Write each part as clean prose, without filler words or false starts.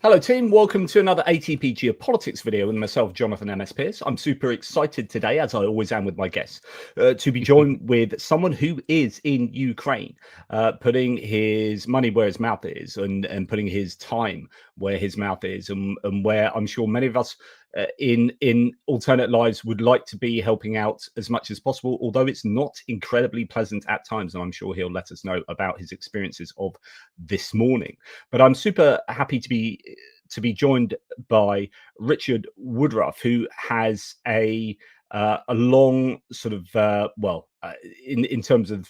Hello team, welcome to another ATP Geopolitics video with myself, Jonathan MS Pearce. I'm super excited today, as I always am with my guests, to be joined with someone who is in Ukraine, putting his money where his mouth is and putting his time where his mouth is, and where I'm sure many of us in alternate lives would like to be helping out as much as possible, although it's not incredibly pleasant at times, and I'm sure he'll let us know about his experiences of this morning. But I'm super happy to be joined by Richard Woodruff, who has a long sort of in terms of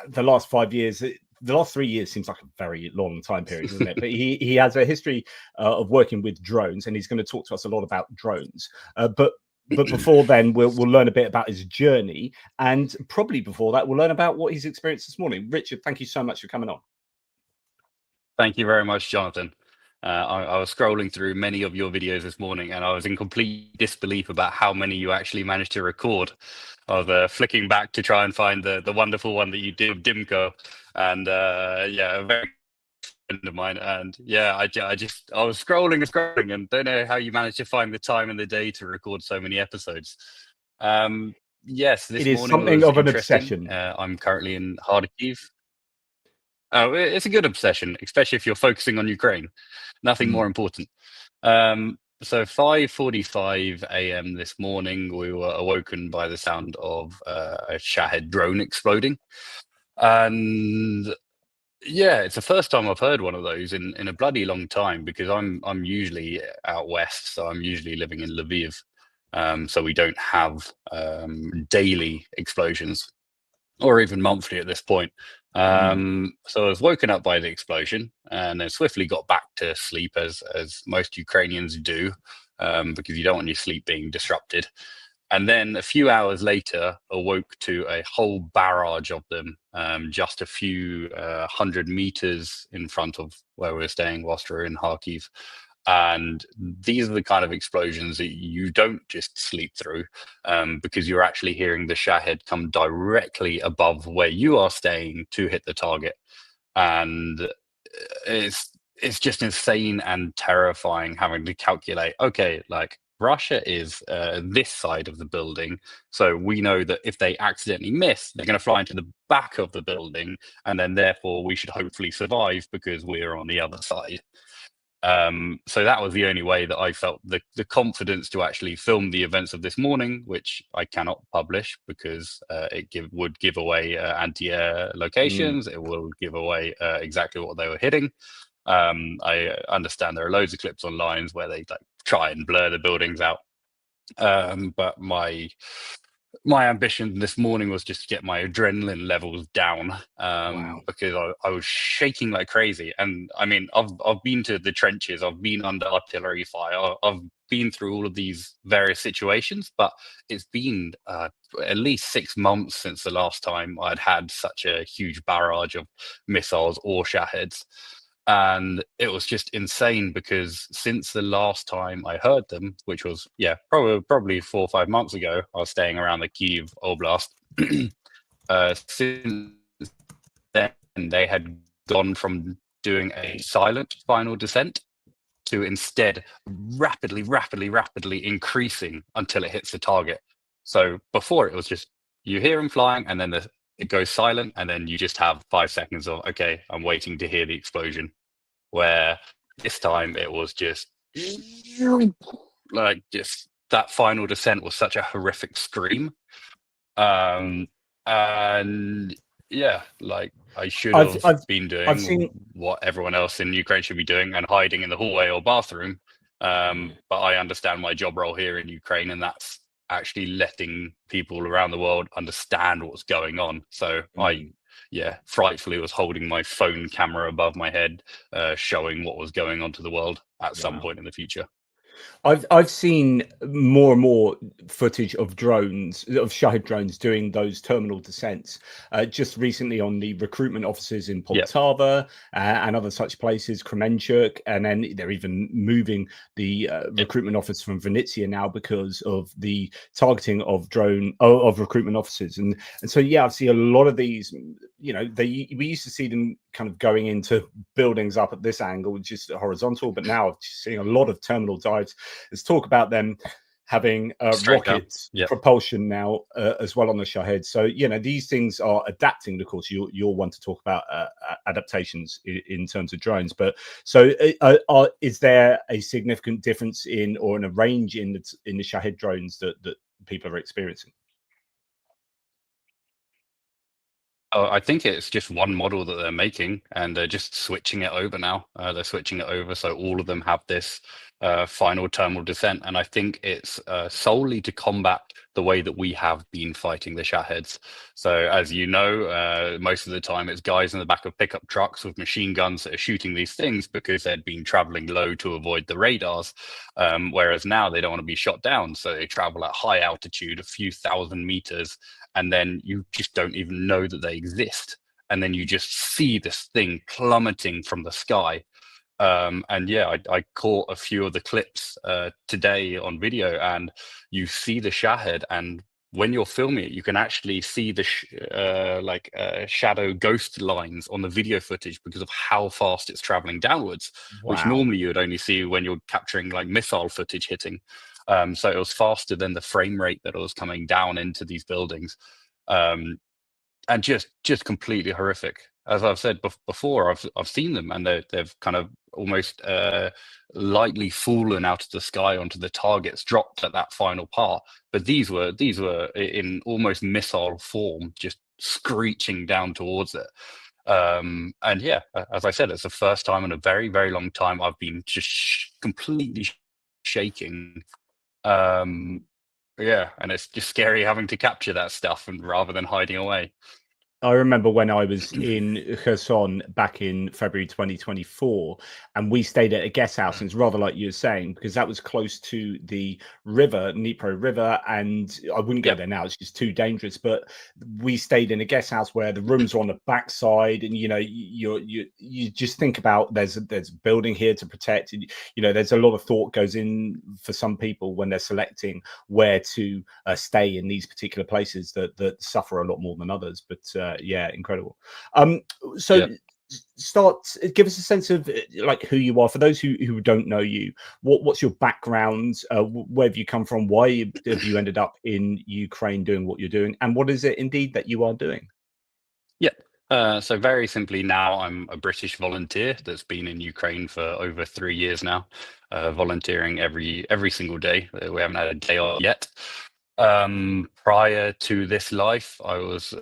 the last 5 years. The last 3 years seems like a very long time period, doesn't it? But he has a history of working with drones, and he's going to talk to us a lot about drones. But before then, we'll learn a bit about his journey, and probably before that, we'll learn about what he's experienced this morning. Richard, thank you so much for coming on. Thank you very much, Jonathan. I was scrolling through many of your videos this morning, and I was in complete disbelief about how many you actually managed to record. I was flicking back to try and find the wonderful one that you did with Dimko, and a very good friend of mine. And yeah, I was scrolling, and don't know how you managed to find the time in the day to record so many episodes. Yes, this It is morning something was of an interesting. obsession. I'm currently in Kharkiv. Oh, it's a good obsession, especially if you're focusing on Ukraine. Nothing more important. So 5:45 a.m. this morning, we were awoken by the sound of a Shahed drone exploding. And yeah, it's the first time I've heard one of those in a bloody long time, because I'm usually out west, so I'm usually living in Lviv. So we don't have daily explosions, or even monthly at this point. So I was woken up by the explosion, and then swiftly got back to sleep, as most Ukrainians do, because you don't want your sleep being disrupted. And then a few hours later, awoke to a whole barrage of them, just a few 100 meters in front of where we were staying whilst we were in Kharkiv. And these are the kind of explosions that you don't just sleep through, because you're actually hearing the Shahed come directly above where you are staying to hit the target. And it's just insane and terrifying having to calculate, okay, like Russia is this side of the building, so we know that if they accidentally miss, they're going to fly into the back of the building, and then therefore we should hopefully survive because we're on the other side. So that was the only way that I felt the confidence to actually film the events of this morning, which I cannot publish because it would give away anti-air locations. It will give away exactly what they were hitting. I understand there are loads of clips online where they like try and blur the buildings out. But my ambition this morning was just to get my adrenaline levels down, because I was shaking like crazy. And I mean, I've been to the trenches, I've been under artillery fire, I've been through all of these various situations, but it's been at least 6 months since the last time I'd had such a huge barrage of missiles or Shaheds. And it was just insane, because since the last time I heard them, which was probably 4 or 5 months ago, I was staying around the Kyiv Oblast. Since then, they had gone from doing a silent final descent to instead rapidly increasing until it hits the target. So before, it was just you hear them flying, and then it goes silent, and then you just have 5 seconds of, okay, I'm waiting to hear the explosion. Where this time it was just like, just that final descent was such a horrific scream. And yeah, like I should have been doing what everyone else in Ukraine should be doing, and hiding in the hallway or bathroom. But I understand my job role here in Ukraine, and that's actually letting people around the world understand what's going on. So I frightfully was holding my phone camera above my head, showing what was going on to the world at some point in the future. I've seen more and more footage of drones, of Shahed drones doing those terminal descents. Just recently on the recruitment offices in Poltava and other such places, Kremenchuk, and then they're even moving the recruitment office from Vinnytsia now because of the targeting of recruitment offices. And so I've seen a lot of these you know, we used to see them kind of going into buildings up at this angle, just horizontal, but now seeing a lot of terminal dives. Let's talk about them having rocket propulsion now as well on the Shahed. So, you know, these things are adapting. Of course, you'll want to talk about adaptations in terms of drones. But so is there a significant difference in or in a range in the Shahed drones that people are experiencing? Oh, I think it's just one model that they're making, and they're just switching it over now. They're switching it over so all of them have this final terminal descent, and I think it's solely to combat the way that we have been fighting the Shaheds. So, as you know, most of the time it's guys in the back of pickup trucks with machine guns that are shooting these things because they'd been traveling low to avoid the radars. Whereas now they don't want to be shot down, so they travel at high altitude, a few thousand meters, and then you just don't even know that they exist. And then you just see this thing plummeting from the sky. And yeah, I caught a few of the clips today on video, and you see the Shahed, and when you're filming it, you can actually see the shadow ghost lines on the video footage because of how fast it's traveling downwards, which normally you would only see when you're capturing like missile footage hitting. So it was faster than the frame rate that it was coming down into these buildings. And just completely horrific. As I've said before, I've seen them, and they've kind of almost lightly fallen out of the sky onto the targets, dropped at that final part. But these were in almost missile form, just screeching down towards it. And yeah, as I said, it's the first time in a very, very long time I've been just completely shaking. Yeah, and it's just scary having to capture that stuff and rather than hiding away. I remember when I was in Kherson back in February 2024, and we stayed at a guest house. And it's rather like you were saying, because that was close to the river, Dnipro River, and I wouldn't go there now. It's just too dangerous. But we stayed in a guest house where the rooms were on the backside, and you know, you just think about there's a building here to protect. And, you know, there's a lot of thought goes in for some people when they're selecting where to stay in these particular places that suffer a lot more than others. But yeah, incredible. Give us a sense of like who you are for those who don't know you. What's your background? Where have you come from? Why have you ended up in Ukraine doing what you're doing? And what is it indeed that you are doing? So very simply, now I'm a British volunteer that's been in Ukraine for over 3 years now, volunteering every single day. We haven't had a day off yet. Prior to this life, I was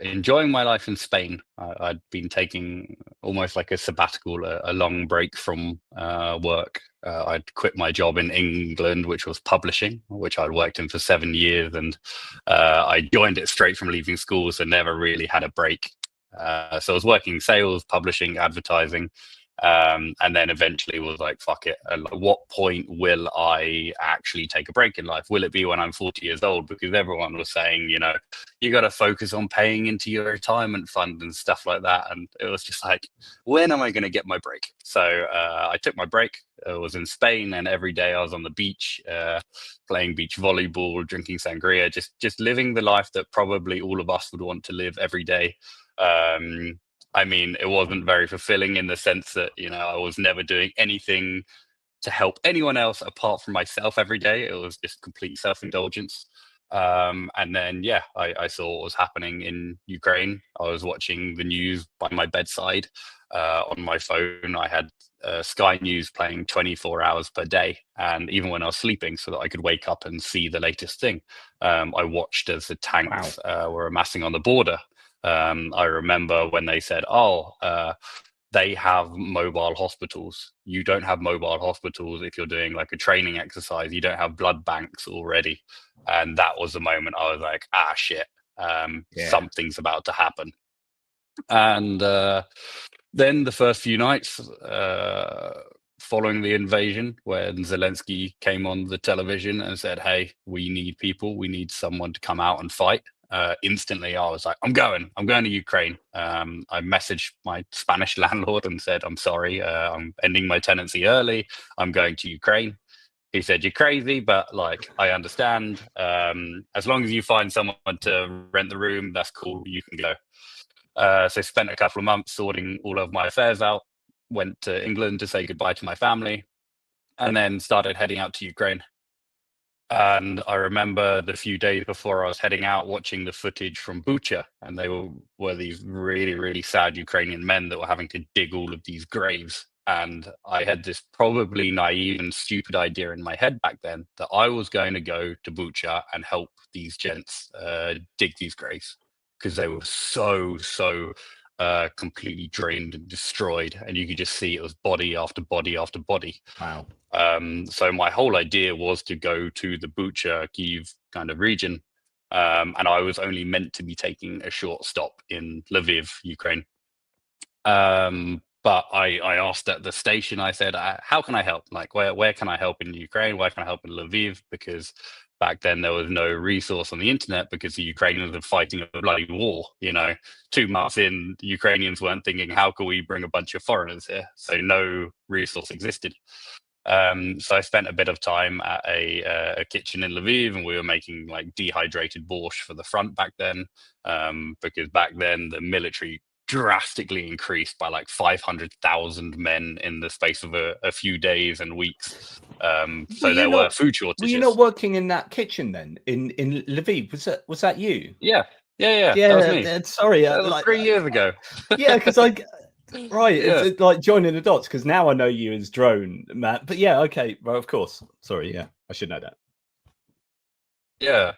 enjoying my life in Spain. I'd been taking almost like a sabbatical, a long break from work. I'd quit my job in England, which was publishing, which I'd worked in for 7 years, and I joined it straight from leaving school, so never really had a break. So I was working sales, publishing, advertising. And then eventually was like, fuck it. At what point will I actually take a break in life? Will it be when I'm 40 years old? Because everyone was saying, you know, you got to focus on paying into your retirement fund and stuff like that. And it was just like, when am I going to get my break? So I took my break. I was in Spain, and every day I was on the beach, playing beach volleyball, drinking sangria, just living the life that probably all of us would want to live every day. I mean, it wasn't very fulfilling in the sense that, you know, I was never doing anything to help anyone else apart from myself every day. It was just complete self-indulgence. And then, yeah, I saw what was happening in Ukraine. I was watching the news by my bedside. On my phone, I had Sky News playing 24 hours per day. And even when I was sleeping, so that I could wake up and see the latest thing, I watched as the tanks were amassing on the border. I remember when they said, they have mobile hospitals. You don't have mobile hospitals if you're doing like a training exercise. You don't have blood banks already. And that was the moment I was like, shit, something's about to happen. And then the first few nights following the invasion, when Zalinsky came on the television and said, hey, we need people. We need someone to come out and fight. Instantly I was like, I'm going to Ukraine. I messaged my Spanish landlord and said, I'm sorry, I'm ending my tenancy early. I'm going to Ukraine. He said, you're crazy, but like, I understand. As long as you find someone to rent the room, that's cool. You can go. So spent a couple of months sorting all of my affairs out, went to England to say goodbye to my family, and then started heading out to Ukraine. And I remember the few days before I was heading out watching the footage from Bucha, and they were these really, really sad Ukrainian men that were having to dig all of these graves. And I had this probably naive and stupid idea in my head back then that I was going to go to Bucha and help these gents dig these graves, because they were so completely drained and destroyed, and you could just see it was body after body after body. Wow. So my whole idea was to go to the Bucha, Kyiv kind of region, and I was only meant to be taking a short stop in Lviv, Ukraine. But I asked at the station, I said, how can I help? Like, where can I help in Ukraine? Where can I help in Lviv? Because back then there was no resource on the internet, because the Ukrainians were fighting a bloody war. 2 months in, the Ukrainians weren't thinking, how can we bring a bunch of foreigners here? So no resource existed. So I spent a bit of time at a kitchen in Lviv, and we were making like dehydrated borscht for the front back then, because back then the military drastically increased by like 500,000 men in the space of a few days and weeks. So there were food shortages. Were you not working in that kitchen then in Lviv? Was that you? Yeah. That was me. Sorry, that was 3 years ago. Yeah, because right, yeah. It's like joining the dots, because now I know you as Drone, Matt. But yeah, okay, well, of course. Sorry, yeah, I should know that. Yeah.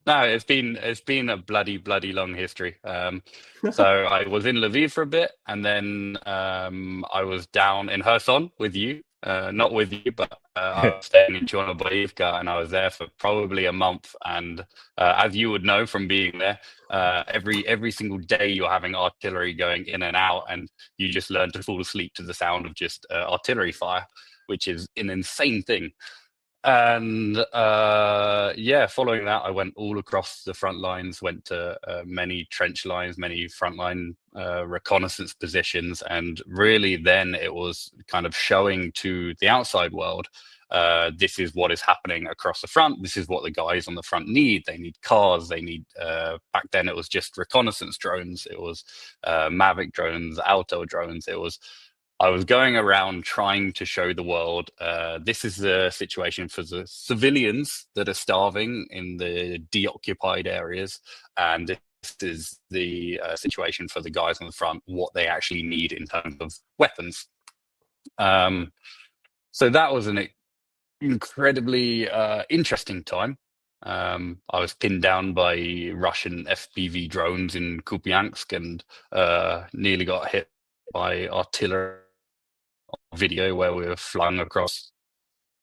No, it's been a bloody long history. So I was in Lviv for a bit, and then I was down in Kherson with you. Not with you, but I was staying in Chonobka, and I was there for probably a month. And as you would know from being there, every single day you're having artillery going in and out, and you just learn to fall asleep to the sound of just artillery fire, which is an insane thing. And following that, I went all across the front lines, went to many trench lines, many frontline reconnaissance positions. And really then it was kind of showing to the outside world, this is what is happening across the front. This is what the guys on the front need. They need cars. They need, back then it was just reconnaissance drones. It was Mavic drones, Alto drones. I was going around trying to show the world, this is the situation for the civilians that are starving in the deoccupied areas, and this is the situation for the guys on the front, what they actually need in terms of weapons. So that was an incredibly interesting time. I was pinned down by Russian FPV drones in Kupiansk, and nearly got hit by artillery. Video where we were flung across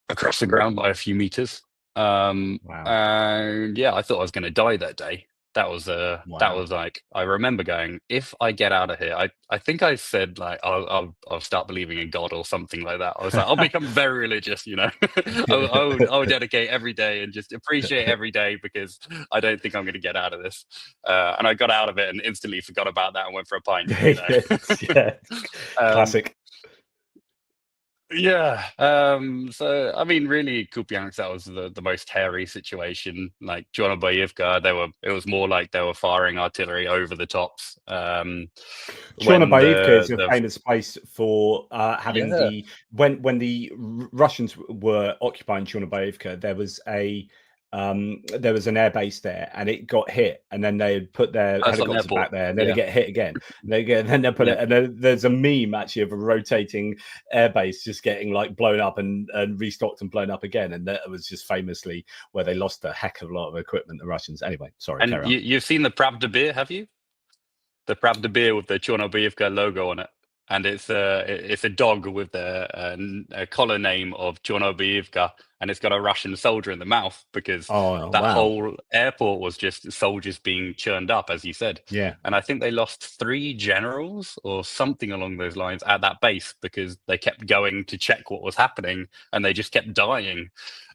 the ground by a few meters. Wow. And yeah, I thought I was going to die that day. That was like, I remember going, if I get out of here, I think I said like I'll start believing in God or something like that. I was like, I'll become very religious, I would dedicate every day and just appreciate every day, because I don't think I'm going to get out of this. And I got out of it and instantly forgot about that and went for a pint. Yeah, classic. Yeah. So I mean, really, Kupiansk, that was the most hairy situation. Like Chonobka, it was more like they were firing artillery over the tops. Chonobka is a famous place for having when the Russians were occupying Chonobka, there was an air base there, and it got hit, and then they put their helicopters back there, and then they get hit again. Then they put it, and then there's a meme actually of a rotating air base just getting like blown up and restocked and blown up again, and that was just famously where they lost a heck of a lot of equipment, the Russians. Anyway, sorry. And you've seen the Pravda beer, have you? The Pravda beer with the Chonobka logo on it. And it's a dog with a collar name of Chonobka, and it's got a Russian soldier in the mouth, because whole airport was just soldiers being churned up, as you said. Yeah. And I think they lost 3 generals or something along those lines at that base, because they kept going to check what was happening, and they just kept dying.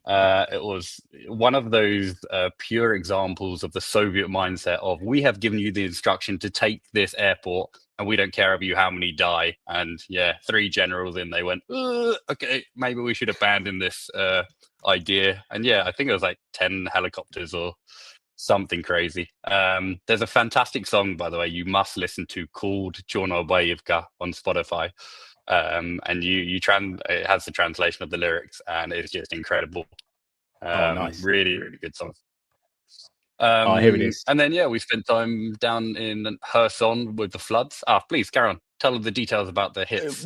It was one of those pure examples of the Soviet mindset of, we have given you the instruction to take this airport, and we don't care about you how many die. And yeah, 3 generals in, they went, okay, maybe we should abandon this idea. And yeah, I think it was like 10 helicopters or something crazy. There's a fantastic song, by the way, you must listen to, called Chonobka on Spotify. And it has the translation of the lyrics, and it's just incredible. Nice. Really, really good song. Here it is. And then we spent time down in Kherson with the floods. Please carry on. Tell the details about the hits.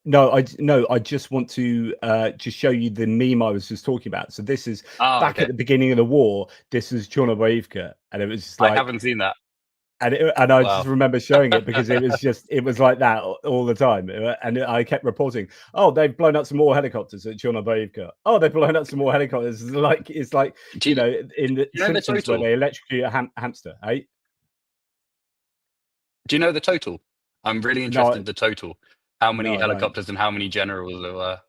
No. I just want to just show you the meme I was just talking about. So this is back at the beginning of the war. This is Chonobka, and it was like, I haven't seen that. And I just remember showing it because it was like that all the time, and I kept reporting, oh, they've blown up some more helicopters at Chonobka. Oh, they've blown up some more helicopters. It's like in the Simpsons where they electrocute a hamster. Eh? Do you know the total? I'm really interested in the total. How many helicopters and how many generals there were?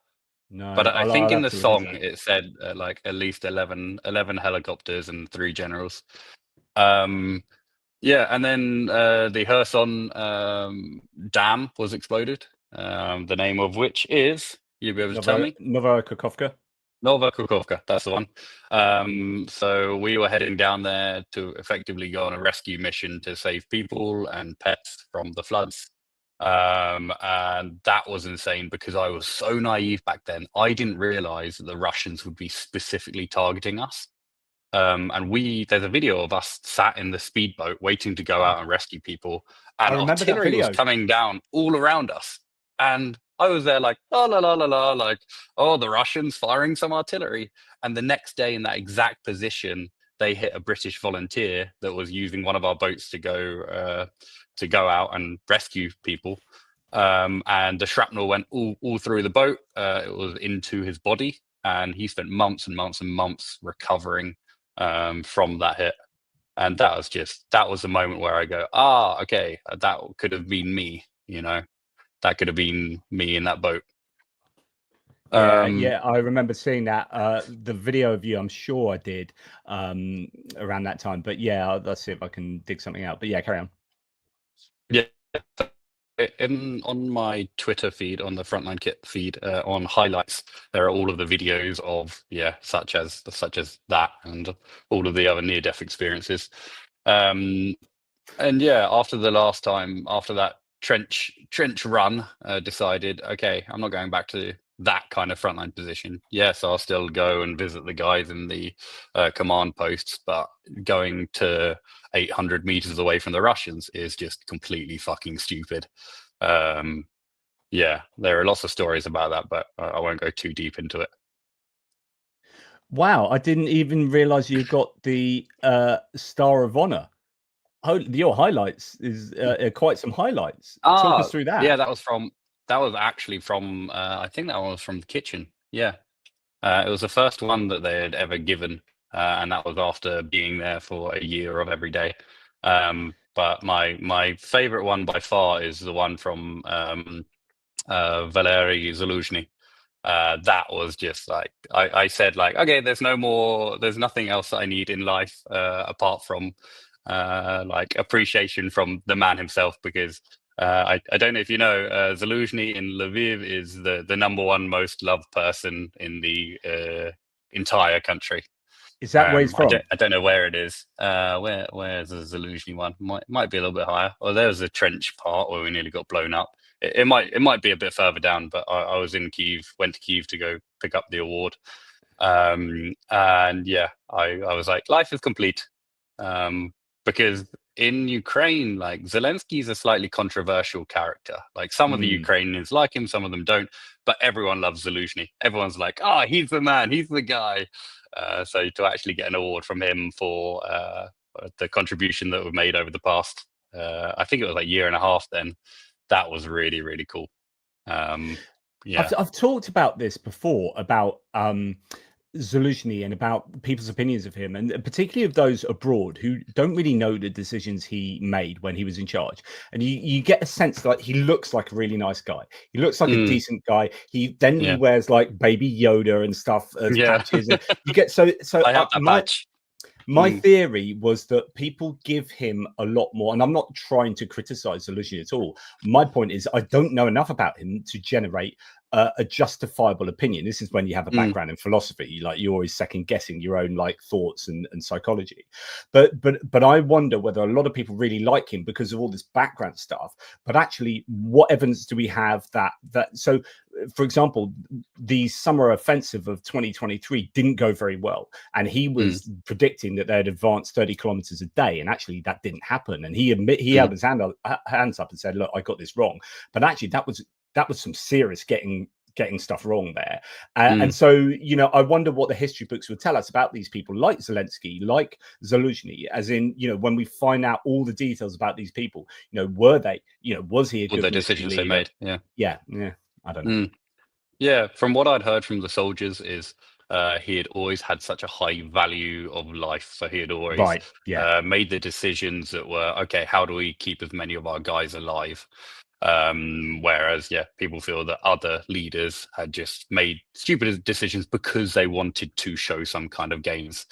No, but I think in the song it said like at least 11 helicopters and 3 generals. And then the Kherson dam was exploded, the name of which is, you'll be able to tell me? Nova Kakhovka. Nova Kakhovka, that's the one. So we were heading down there to effectively go on a rescue mission to save people and pets from the floods. And that was insane because I was so naive back then. I didn't realize that the Russians would be specifically targeting us. And there's a video of us sat in the speedboat waiting to go out and rescue people, and artillery was coming down all around us, and I was there like, oh la la la la, like, oh, the Russians firing some artillery. And the next day in that exact position, they hit a British volunteer that was using one of our boats to go out and rescue people, and the shrapnel went all through the boat. It was into his body, and he spent months and months and months recovering from that hit. And that was the moment where I go, okay, that could have been me, that could have been me in that boat. I remember seeing that the video of you. I'm sure I did around that time, but let's see if I can dig something out. But carry on. On my Twitter feed, on the Frontline Kit feed, on highlights, there are all of the videos of such as that and all of the other near-death experiences. And after the last time, after that trench run, decided, okay, I'm not going back to that kind of frontline position. Yes, I'll still go and visit the guys in the command posts, but going to 800 meters away from the Russians is just completely fucking stupid. There are lots of stories about that, but I won't go too deep into it. Wow, I didn't even realize you got the Star of Honor. Your highlights is quite some highlights. Talk us through that. Yeah, that was actually from I think that one was from the kitchen. It was the first one that they had ever given, and that was after being there for a year of every day. But my favorite one by far is the one from Valery Zaluzhny. That was just like, I said, like, okay, there's nothing else that I need in life apart from like appreciation from the man himself, because I don't know if you know, Zaluzhny in Lviv is the #1 most loved person in the entire country. Is that where he's from? I don't know where it is. Where's the Zaluzhny one? Might be a little bit higher. Well, there was a trench part where we nearly got blown up. It might be a bit further down, but I was in Kyiv, went to Kyiv to go pick up the award. And I was like, life is complete. Because in Ukraine, like, Zalinsky is a slightly controversial character. Like, some of the Ukrainians like him, some of them don't, but everyone loves Zaluzhny. Everyone's like, he's the man, he's the guy. So to actually get an award from him for the contribution that we've made over the past, I think it was like a year and a half then, that was really, really cool. I've talked about this before, about Zaluzhny and about people's opinions of him, and particularly of those abroad who don't really know the decisions he made when he was in charge. And you get a sense that he looks like a really nice guy. He looks like a decent guy. He wears like Baby Yoda and stuff as patches. And you get so I have that patch. My theory was that people give him a lot more, and I'm not trying to criticize Zaluzhny at all. My point is, I don't know enough about him to generate a justifiable opinion. This is when you have a background in philosophy, like you're always second guessing your own like thoughts and psychology. But I wonder whether a lot of people really like him because of all this background stuff. But actually, what evidence do we have that so? For example, the summer offensive of 2023 didn't go very well, and he was predicting that they'd advance 30 kilometers a day, and actually that didn't happen. And he held his hands up and said, "Look, I got this wrong." But actually, that was some serious getting stuff wrong there. And so, you know, I wonder what the history books would tell us about these people like Zalinsky, like Zaluzhny, as in, you know, when we find out all the details about these people, you know, were they, you know, was he a good the decisions they made? Yeah. I don't know. Yeah, from what I'd heard from the soldiers is he had always had such a high value of life. So he had always made the decisions that were, okay, how do we keep as many of our guys alive? Whereas, people feel that other leaders had just made stupid decisions because they wanted to show some kind of gains.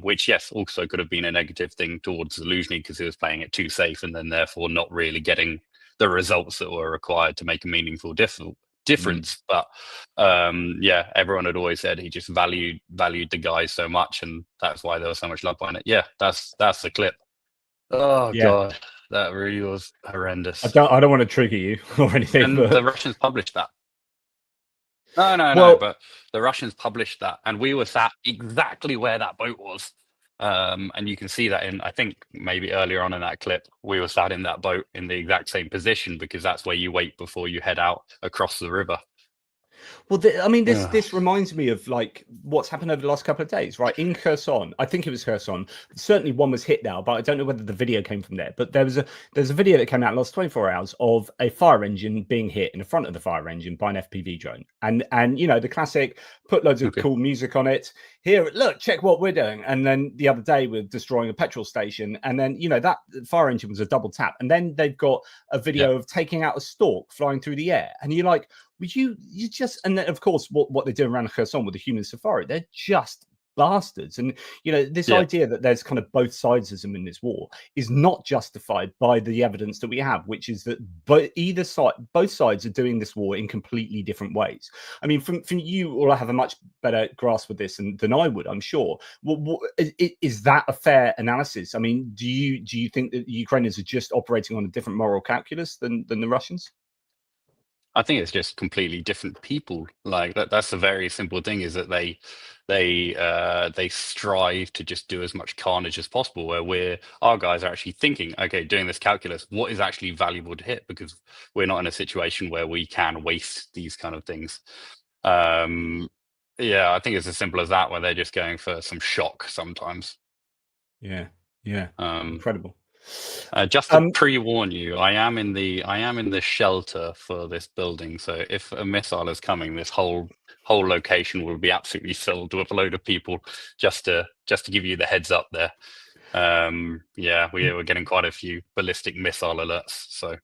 Which, yes, also could have been a negative thing towards Zaluzhny because he was playing it too safe and then therefore not really getting the results that were required to make a meaningful difference. But everyone had always said he just valued the guys so much, and that's why there was so much love behind it. Yeah, that's the clip. Oh god, that really was horrendous. I don't want to trigger you or anything. And but the Russians published that. No, but the Russians published that, and we were sat exactly where that boat was. And you can see that in, I think maybe earlier on in that clip, we were sat in that boat in the exact same position because that's where you wait before you head out across the river. Well, I mean, this reminds me of like what's happened over the last couple of days, right? In Kherson, I think it was Kherson. Certainly, one was hit now, but I don't know whether the video came from there. But there's a video that came out in the last 24 hours of a fire engine being hit in the front of the fire engine by an FPV drone, and you know the classic, put loads of cool music on it. Here, look, check what we're doing. And then the other day we're destroying a petrol station, and then you know that fire engine was a double tap, and then they've got a video of taking out a stork flying through the air, and you're like, would you just, and then of course what they're doing around Kherson with the human safari, they're just bastards. And you know this idea that there's kind of both sidesism in this war is not justified by the evidence that we have, which is that both sides are doing this war in completely different ways. I mean, from you all have a much better grasp of this than I would, I'm sure. Is that a fair analysis? I mean, do you think that the Ukrainians are just operating on a different moral calculus than the Russians? I think it's just completely different people. Like that's the very simple thing, is that they strive to just do as much carnage as possible, where our guys are actually thinking, okay, doing this calculus, what is actually valuable to hit, because we're not in a situation where we can waste these kind of things. I think it's as simple as that, where they're just going for some shock sometimes. Incredible. Just to pre-warn you, I am in the shelter for this building, so if a missile is coming, this whole location will be absolutely filled with a load of people. Just to give you the heads up there. We're getting quite a few ballistic missile alerts. So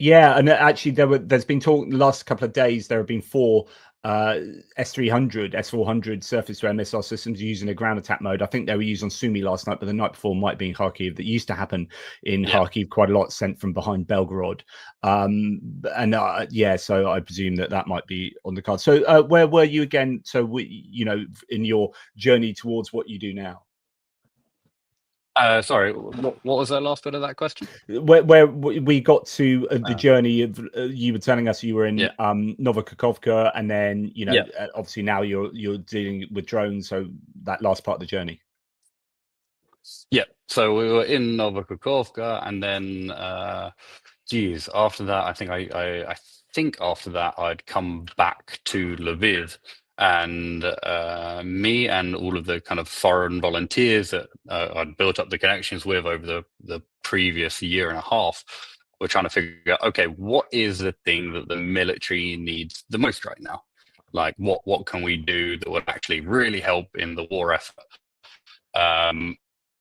and actually there's been talk the last couple of days. There have been 4 S300, S400 surface-to-air missile systems using a ground attack mode. I think they were used on Sumy last night, but the night before might be in Kharkiv. That used to happen in Kharkiv quite a lot, sent from behind Belgorod. So I presume that might be on the card. So where were you again? So in your journey towards what you do now? Sorry, what was that last bit of that question? Where we got to the journey of you were telling us you were in Novokakhovka, and then obviously now you're dealing with drones. So that last part of the journey. Yeah, so we were in Novokakhovka, and then after that, I think after that I'd come back to Lviv. And me and all of the kind of foreign volunteers that I'd built up the connections with over the previous year and a half were trying to figure out, okay, what is the thing that the military needs the most right now? Like, what can we do that would actually really help in the war effort?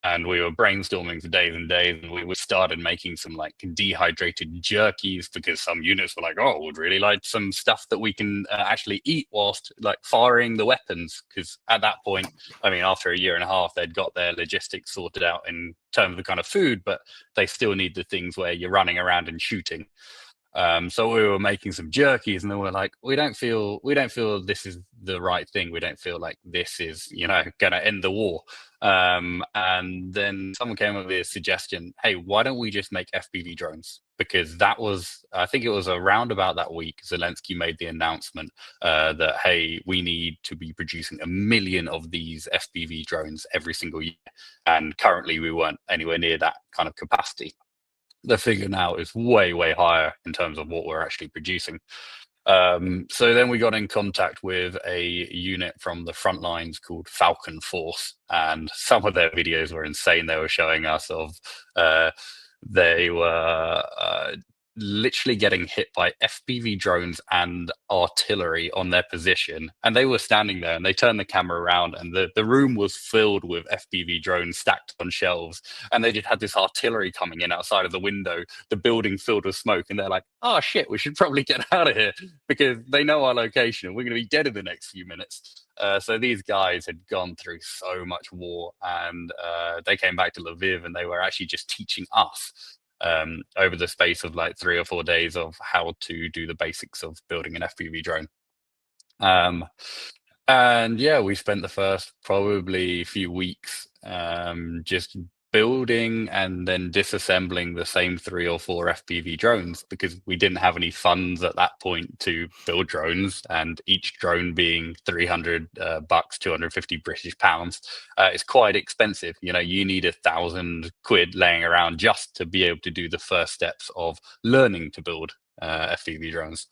And we were brainstorming for days and days, and we started making some like dehydrated jerkies, because some units were like, oh, we'd really like some stuff that we can actually eat whilst like firing the weapons. Because at that point, I mean, after a year and a half, they'd got their logistics sorted out in terms of the kind of food, but they still need the things where you're running around and shooting. So we were making some jerkies, and then we're like, we don't feel this is the right thing. We don't feel like this is, going to end the war. And then someone came up with a suggestion: hey, why don't we just make FPV drones? Because that was, I think it was around about that week, Zalinsky made the announcement that, hey, we need to be producing 1 million of these FPV drones every single year. And currently we weren't anywhere near that kind of capacity. The figure now is way, way higher in terms of what we're actually producing. So then we got in contact with a unit from the front lines called Falcon Force, and some of their videos were insane. They were showing us of they were literally getting hit by FPV drones and artillery on their position, and they were standing there, and they turned the camera around, and the room was filled with FPV drones stacked on shelves, and they just had this artillery coming in outside of the window, the building filled with smoke, and they're like, oh shit, we should probably get out of here, because they know our location and we're going to be dead in the next few minutes. So these guys had gone through so much war, and they came back to Lviv, and they were actually just teaching us over the space of like 3 or 4 days of how to do the basics of building an FPV drone. And yeah, we spent the first probably few weeks just building and then disassembling the same 3 or 4 FPV drones, because we didn't have any funds at that point to build drones, and each drone being $300 bucks, 250 British pounds, is quite expensive. You need 1,000 quid laying around just to be able to do the first steps of learning to build FPV drones.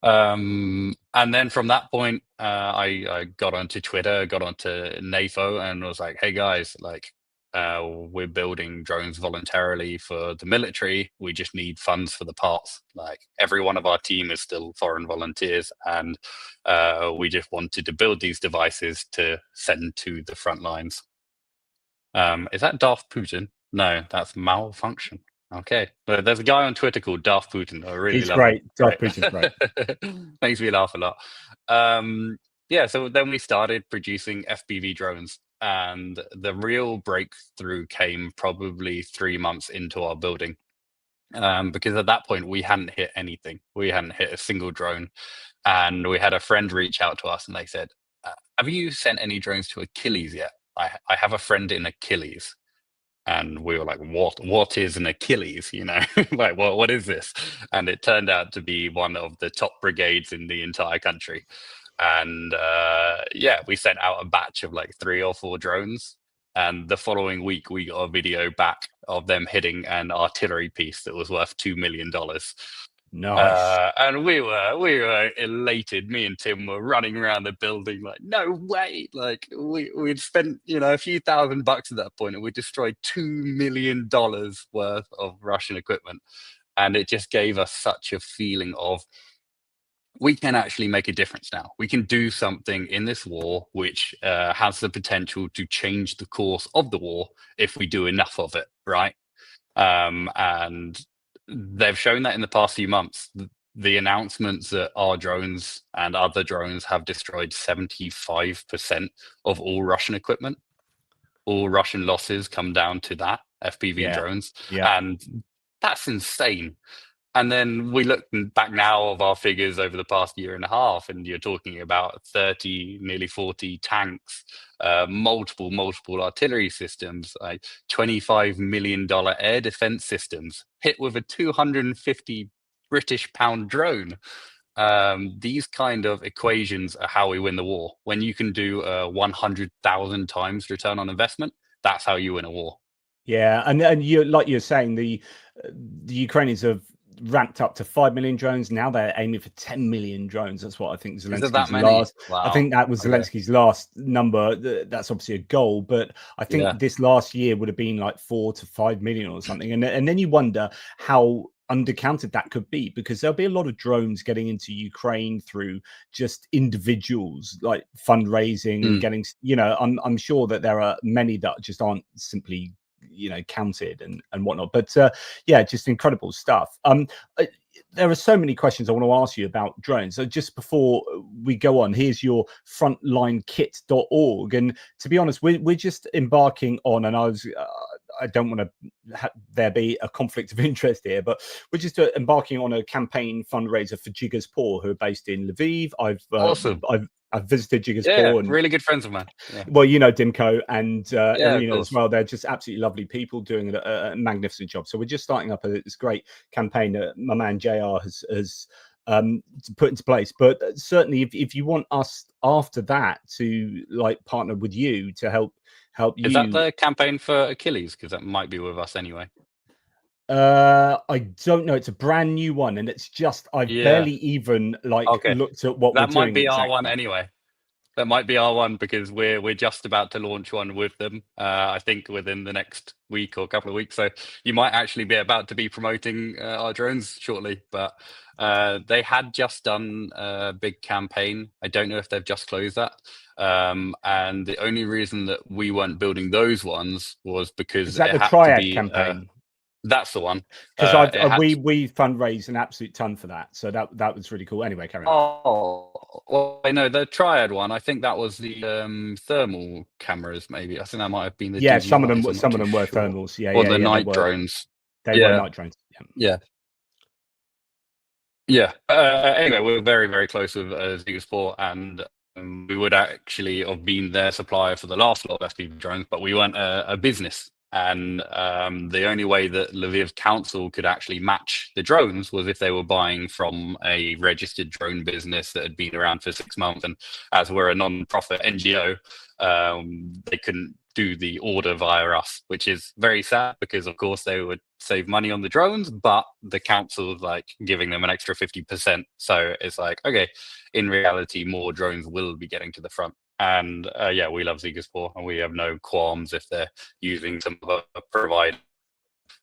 And then from that point, I got onto Twitter, got onto NAFO, and was like, hey guys, like, we're building drones voluntarily for the military. We just need funds for the parts. Like, every one of our team is still foreign volunteers, and we just wanted to build these devices to send to the front lines. Is that Daft Putin? No, that's malfunction. Okay, but there's a guy on Twitter called Daft Putin. I really love great. him. Daft Putin's great. Makes me laugh a lot. Yeah, so then we started producing FPV drones, and the real breakthrough came probably 3 months into our building, because at that point we hadn't hit anything. We hadn't hit a single drone, and we had a friend reach out to us, and they said, have you sent any drones to Achilles yet? I have a friend in Achilles. And we were like, what is an Achilles? Like, what is this? And it turned out to be one of the top brigades in the entire country. And yeah, we sent out a batch of like 3 or 4 drones. And the following week, we got a video back of them hitting an artillery piece that was worth $2 million. Nice. And we were elated. Me and Tim were running around the building like, no way! Like, we'd spent a few $1,000 at that point, and we destroyed $2 million worth of Russian equipment. And it just gave us such a feeling of, we can actually make a difference now. We can do something in this war which has the potential to change the course of the war if we do enough of it, right? And they've shown that in the past few months. The announcements that our drones and other drones have destroyed 75% of all Russian equipment. All Russian losses come down to that, FPV drones. Yeah. And that's insane. And then we look back now of our figures over the past year and a half, and you're talking about 30, nearly 40 tanks, multiple artillery systems, like $25 million air defense systems, hit with a 250 British pound drone. These kind of equations are how we win the war. When you can do 100,000 times return on investment, that's how you win a war. Yeah, and you, like you're saying, the Ukrainians have ramped up to 5 million drones. Now they're aiming for 10 million drones. That's what I think Zelensky's last. Wow. I think that was Zelensky's last number. That's obviously a goal, but I think this last year would have been like 4 to 5 million or something. And then you wonder how undercounted that could be, because there'll be a lot of drones getting into Ukraine through just individuals, like fundraising and getting. I'm sure that there are many that just aren't simply counted and whatnot, but yeah, just incredible stuff. There are so many questions I want to ask you about drones. So just before we go on, here's your frontlinekit.org, and to be honest, we're just embarking on, and I don't want to there be a conflict of interest here, but we're just embarking on a campaign fundraiser for Jiggers Paw, who are based in Lviv. Awesome. I've visited Jiggers Yeah, Paw, and really good friends of mine. Yeah. well, you know, Dimko and Yeah, of Irina as course. well. They're just absolutely lovely people doing a magnificent job. So we're just starting up this great campaign that my man JR has put into place. But certainly, if you want us after that to like partner with you to help you. Is that the campaign for Achilles? Because that might be with us anyway. I don't know. It's a brand new one, and it's just I've Yeah. barely even like Okay. looked at what That we're might doing be our exactly. one anyway. That might be our one because we're just about to launch one with them. I think within the next week or couple of weeks. So you might actually be about to be promoting our drones shortly. But they had just done a big campaign. I don't know if they've just closed that. And the only reason that we weren't building those ones was because Is that it the had to Triad be. campaign? That's the one. Because we fundraised an absolute ton for that, so that was really cool. Anyway, carry on. Oh, well, I know the Triad one. I think that was the thermal cameras. Maybe I think that might have been the Yeah, some of DJIs, them I'm some not of them too were sure. thermals. Yeah, Or yeah, the yeah. night drones. They were night drones. Yeah. Anyway, we're very, very close with Zalinsky, and we would actually have been their supplier for the last lot of FPV drones, but we weren't a business. And the only way that Lviv Council could actually match the drones was if they were buying from a registered drone business that had been around for 6 months. And as we're a non-profit NGO, they couldn't do the order via us, which is very sad because, of course, they would save money on the drones, but the council is like giving them an extra 50%. So it's like, okay, in reality, more drones will be getting to the front. And yeah, we love Zegaspor, and we have no qualms if they're using some other provider.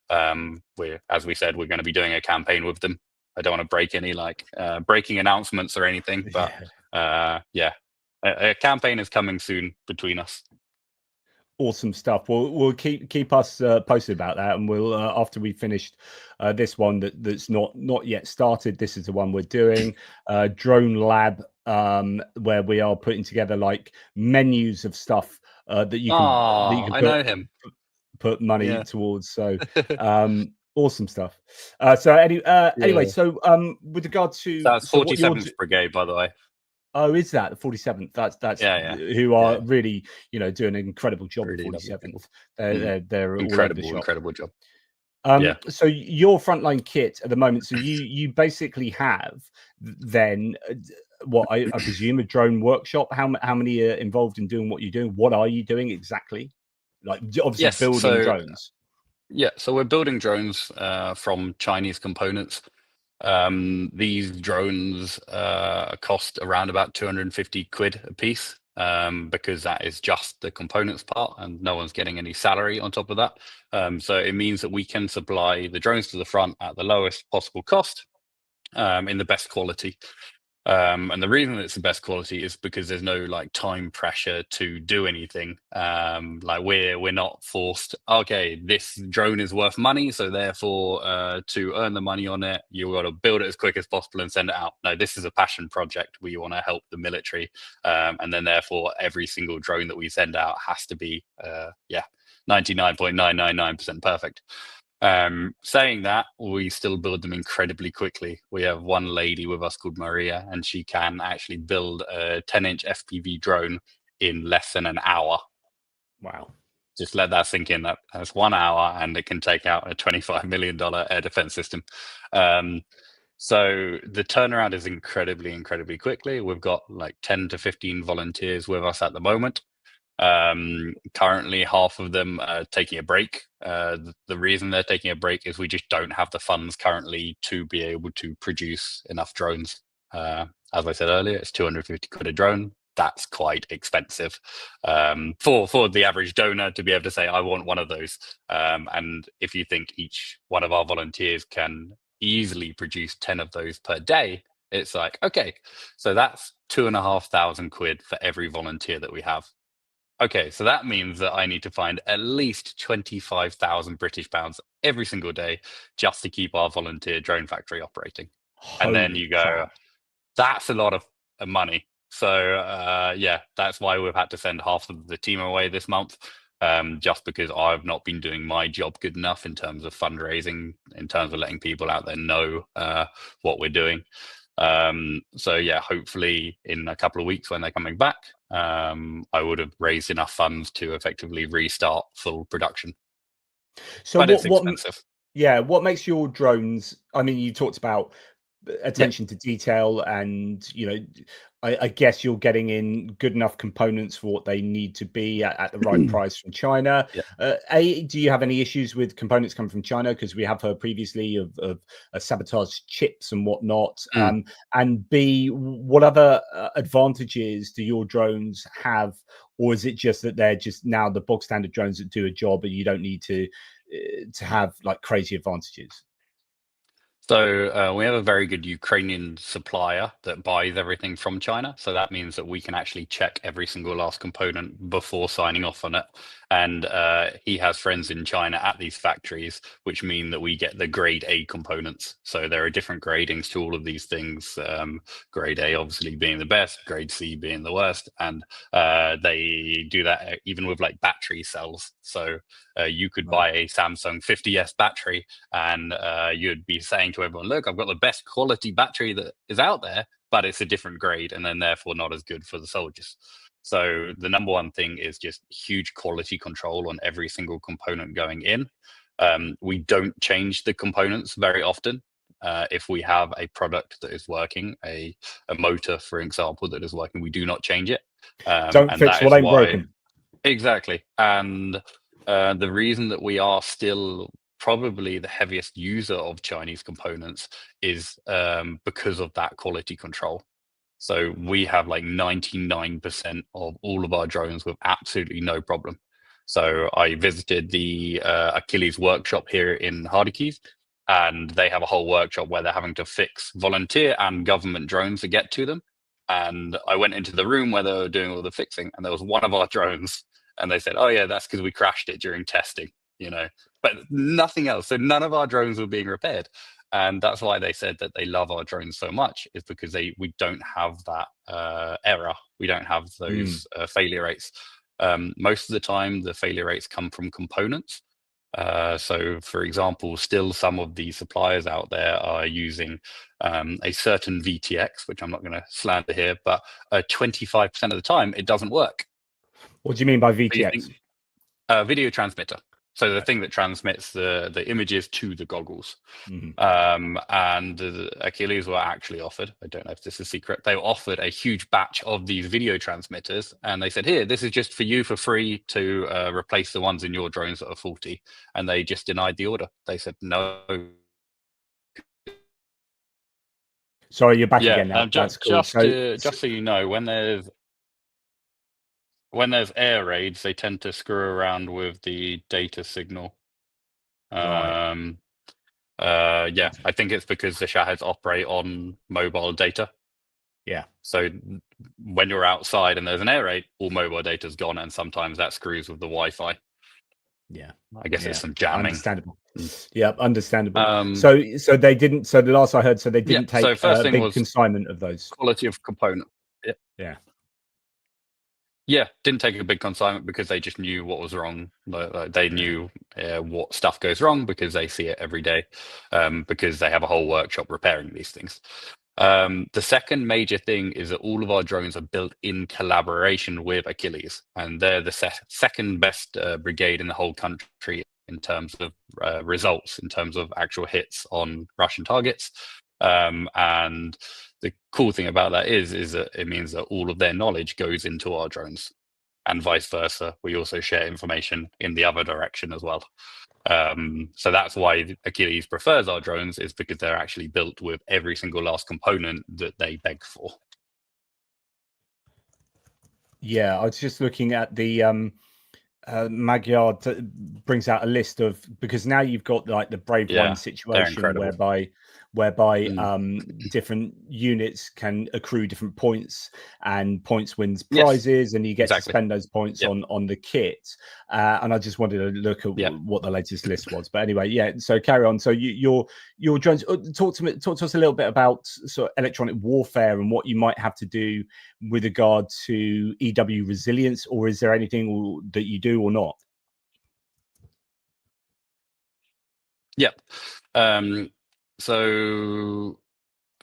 As we said, we're going to be doing a campaign with them. I don't want to break any breaking announcements or anything, but yeah, a campaign is coming soon between us. Awesome stuff. We'll keep us posted about that, and we'll after we finished this one that's not yet started. This is the one we're doing, Drone Lab, where we are putting together like menus of stuff that you can I know him. Put money towards. So awesome stuff. Anyway, so with regard to that's 47th Brigade, by the way. Oh, is that the 47th? That's who are really, doing an incredible job. Really 47th. They're incredible job. So your frontline kit at the moment. So you basically have then what I presume a drone workshop. How many are involved in doing what you're doing? What are you doing exactly? Like obviously building drones. Yeah, so we're building drones from Chinese components. These drones cost around about 250 quid a piece because that is just the components part and no one's getting any salary on top of that. So it means that we can supply the drones to the front at the lowest possible cost in the best quality. And the reason it's the best quality is because there's no like time pressure to do anything. Like we're not forced, okay, this drone is worth money, so therefore to earn the money on it, you got to build it as quick as possible and send it out. No, this is a passion project. We want to help the military. And then therefore every single drone that we send out has to be 99.999% perfect. Saying that, we still build them incredibly quickly. We have one lady with us called Maria, and she can actually build a 10-inch FPV drone in less than an hour. Wow. Just let that sink in. That's 1 hour, and it can take out a $25 million air defense system. So the turnaround is incredibly quickly. We've got like 10 to 15 volunteers with us at the moment. Currently, half of them are taking a break. The reason they're taking a break is we just don't have the funds currently to be able to produce enough drones. As I said earlier, it's 250 quid a drone. That's quite expensive for the average donor to be able to say, I want one of those. And if you think each one of our volunteers can easily produce 10 of those per day, it's like, okay, so that's 2,500 quid for every volunteer that we have. Okay, so that means that I need to find at least 25,000 British pounds every single day just to keep our volunteer drone factory operating. And then you go, that's a lot of money. So yeah, that's why we've had to send half of the team away this month. just because I've not been doing my job good enough in terms of fundraising, in terms of letting people out there know what we're doing. So yeah, hopefully in a couple of weeks when they're coming back, I would have raised enough funds to effectively restart full production. So But it's expensive. Yeah, what makes your drones? I mean, you talked about attention to detail, and I guess you're getting in good enough components for what they need to be at the right price from China. Yeah. Do you have any issues with components coming from China? Because we have heard previously of sabotaged chips and whatnot. And B, what other advantages do your drones have, or is it just that they're just now the bog standard drones that do a job, and you don't need to have like crazy advantages? So we have a very good Ukrainian supplier that buys everything from China. So that means that we can actually check every single last component before signing off on it. And he has friends in China at these factories, which mean that we get the grade A components. So there are different gradings to all of these things. Grade A obviously being the best, grade C being the worst. And they do that even with like battery cells. So you could buy a Samsung 50S battery and you'd be saying to everyone, look, I've got the best quality battery that is out there, but it's a different grade and then therefore not as good for the soldiers. So the number one thing is just huge quality control on every single component going in. We don't change the components very often. If we have a product that is working, a motor, for example, that is working, we do not change it. Don't fix what ain't broken. Exactly. And the reason that we are still probably the heaviest user of Chinese components is because of that quality control. So we have like 99% of all of our drones with absolutely no problem. So I visited the Achilles workshop here in Kharkiv, and they have a whole workshop where they're having to fix volunteer and government drones to get to them. And I went into the room where they were doing all the fixing, and there was one of our drones, and they said, "Oh yeah, that's because we crashed it during testing," but nothing else. So none of our drones were being repaired. And that's why they said that they love our drones so much, is because we don't have that error. We don't have those failure rates. Most of the time, the failure rates come from components. So, for example, still some of the suppliers out there are using a certain VTX, which I'm not going to slander here, but 25% of the time, it doesn't work. What do you mean by VTX? Video transmitter. So the thing that transmits the images to the goggles. And the Achilles were actually offered, I don't know if this is secret, they were offered a huge batch of these video transmitters, and they said, here, this is just for you for free to replace the ones in your drones that are faulty. And they just denied the order. They said no. Sorry, you're back again now. That's cool. Just so you know, when there's air raids, they tend to screw around with the data signal. Right. Yeah, I think it's because the Shaheeds operate on mobile data. Yeah. So when you're outside and there's an air raid, all mobile data's gone, and sometimes that screws with the Wi-Fi. Yeah, I guess it's some jamming. Understandable. Yeah, understandable. So they didn't. So the last I heard, so they didn't take a big consignment of those. Quality of component. Yeah. Yeah, didn't take a big consignment because they just knew what was wrong. They knew what stuff goes wrong because they see it every day, because they have a whole workshop repairing these things. The second major thing is that all of our drones are built in collaboration with Achilles, and they're the second best brigade in the whole country in terms of results, in terms of actual hits on Russian targets. And the cool thing about that is that it means that all of their knowledge goes into our drones, and vice versa. We also share information in the other direction as well. So that's why Achilles prefers our drones, is because they're actually built with every single last component that they beg for. Yeah, I was just looking at the Magyar brings out a list of, because now you've got like the Brave One situation whereby different units can accrue different points, and points wins prizes, and you get to spend those points on the kit. And I just wanted to look at what the latest list was. But anyway, so carry on. So your drones, talk to us a little bit about sort of electronic warfare and what you might have to do with regard to EW resilience, or is there anything that you do or not? Yep. So,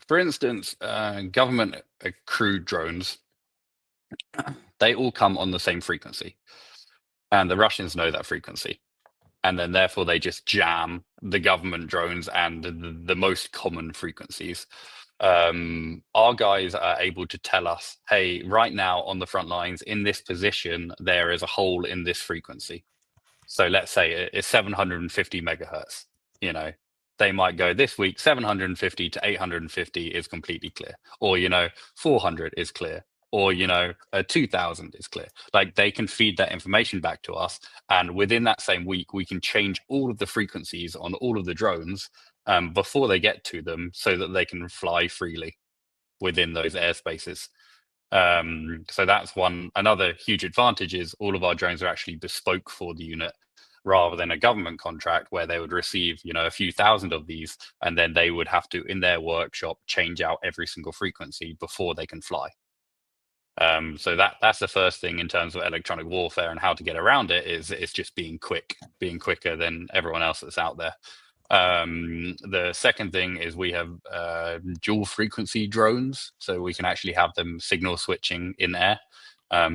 for instance, government crewed drones, they all come on the same frequency, and the Russians know that frequency. And then therefore they just jam the government drones and the most common frequencies. Our guys are able to tell us, hey, right now on the front lines in this position, there is a hole in this frequency. So let's say it's 750 megahertz. You know, they might go this week 750 to 850 is completely clear, or 400 is clear, or 2000 is clear. Like, they can feed that information back to us, and within that same week we can change all of the frequencies on all of the drones before they get to them, so that they can fly freely within those airspaces. So that's another huge advantage, is all of our drones are actually bespoke for the unit, rather than a government contract where they would receive a few thousand of these, and then they would have to, in their workshop, change out every single frequency before they can fly. So that's the first thing in terms of electronic warfare, and how to get around it is just being quicker than everyone else that's out there. The second thing is we have dual frequency drones, so we can actually have them signal switching in air.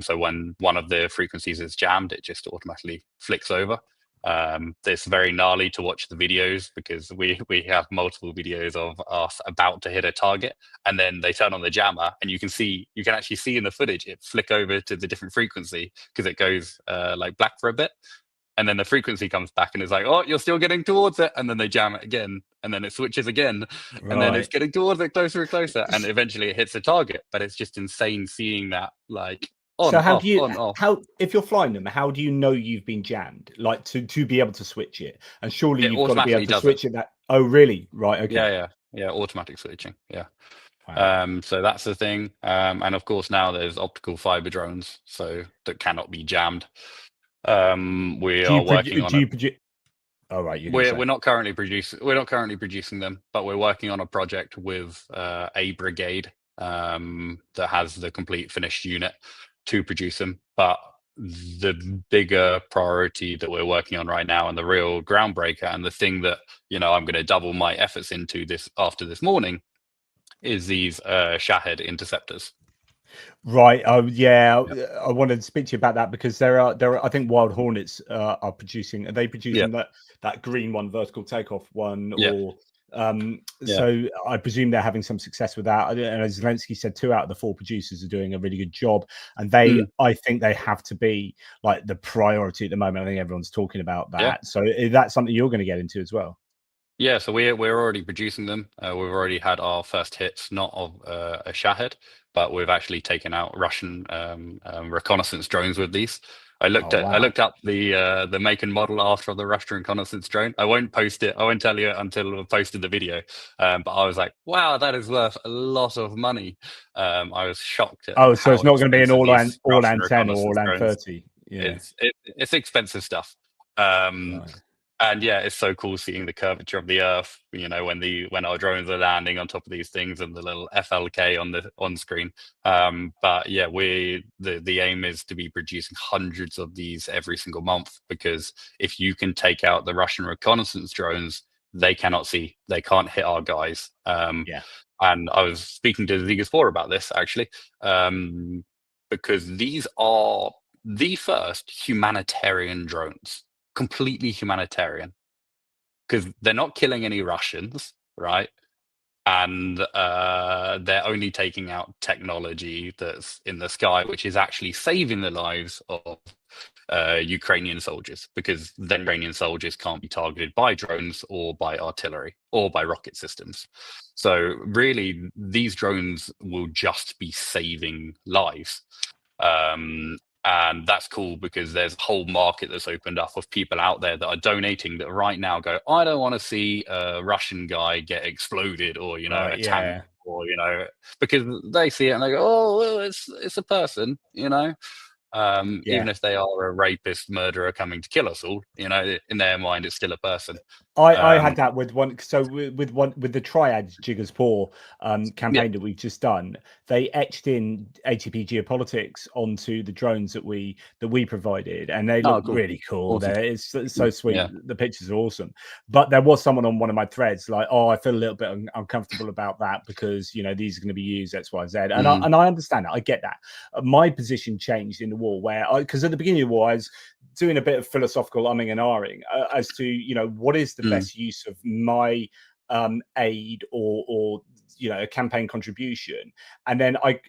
So when one of the frequencies is jammed, it just automatically flicks over. It's very gnarly to watch the videos, because we have multiple videos of us about to hit a target, and then they turn on the jammer, and you can actually see in the footage it flick over to the different frequency, because it goes like black for a bit, and then the frequency comes back and is like, oh, you're still getting towards it, and then they jam it again, and then it switches again, and then it's getting towards it closer and closer, and eventually it hits a target. But it's just insane seeing that, like, on, so how off, do you on, off. if you're flying them, how do you know you've been jammed, like to be able to switch it? And surely you've got to be able to switch it. Oh really? Right. Okay. Yeah, automatic switching. Yeah. Wow. So that's the thing. And of course now there's optical fiber drones, so that cannot be jammed. We are working on Oh right, we're not currently producing them, but we're working on a project with a brigade that has the complete finished unit to produce them. But the bigger priority that we're working on right now, and the real groundbreaker, and the thing that I'm going to double my efforts into after this morning, is these Shahed interceptors. Right. Oh yeah. I wanted to speak to you about that, because there are I think Wild Hornets are producing. Are they producing that green one, vertical takeoff one, or so I presume they're having some success with that. And as Zalinsky said, 2 out of the 4 producers are doing a really good job, and I think they have to be like the priority at the moment. I think everyone's talking about that. So is that something you're going to get into as well? Yeah, so we're already producing them. We've already had our first hits, not of a Shahed, but we've actually taken out Russian reconnaissance drones with these. I looked up the make and model after the Russian reconnaissance drone. I won't post it. I won't tell you until I've posted the video. But I was like, wow, that is worth a lot of money. I was shocked at so it's not going to be an all AN 10 or all AN 30. Yeah, it's expensive stuff. And yeah, it's so cool seeing the curvature of the Earth. When our drones are landing on top of these things, and the little FLK on screen. But yeah, the aim is to be producing hundreds of these every single month, because if you can take out the Russian reconnaissance drones, they cannot see, they can't hit our guys. And I was speaking to Zigas 4 about this actually, because these are the first humanitarian drones. Completely humanitarian, because they're not killing any Russians, right? And they're only taking out technology that's in the sky, which is actually saving the lives of Ukrainian soldiers, because then Ukrainian soldiers can't be targeted by drones or by artillery or by rocket systems. So really, these drones will just be saving lives. And that's cool, because there's a whole market that's opened up of people out there that are donating, that right now go, I don't want to see a Russian guy get exploded, or a tank, or because they see it and they go, oh well, it's a person, Even if they are a rapist, murderer coming to kill us all, in their mind, it's still a person. I had that with one. So with the Triad Jigger's Paw campaign that we've just done, they etched in ATP Geopolitics onto the drones that we provided, and they look really cool. Awesome. It's so sweet. Yeah. The pictures are awesome. But there was someone on one of my threads like, "Oh, I feel a little bit uncomfortable about that because these are going to be used X, Y, Z," and I understand that. I get that. My position changed in the war because at the beginning of the war, I was doing a bit of philosophical umming and ahhing as to what is the best use of my aid or a campaign contribution. And then I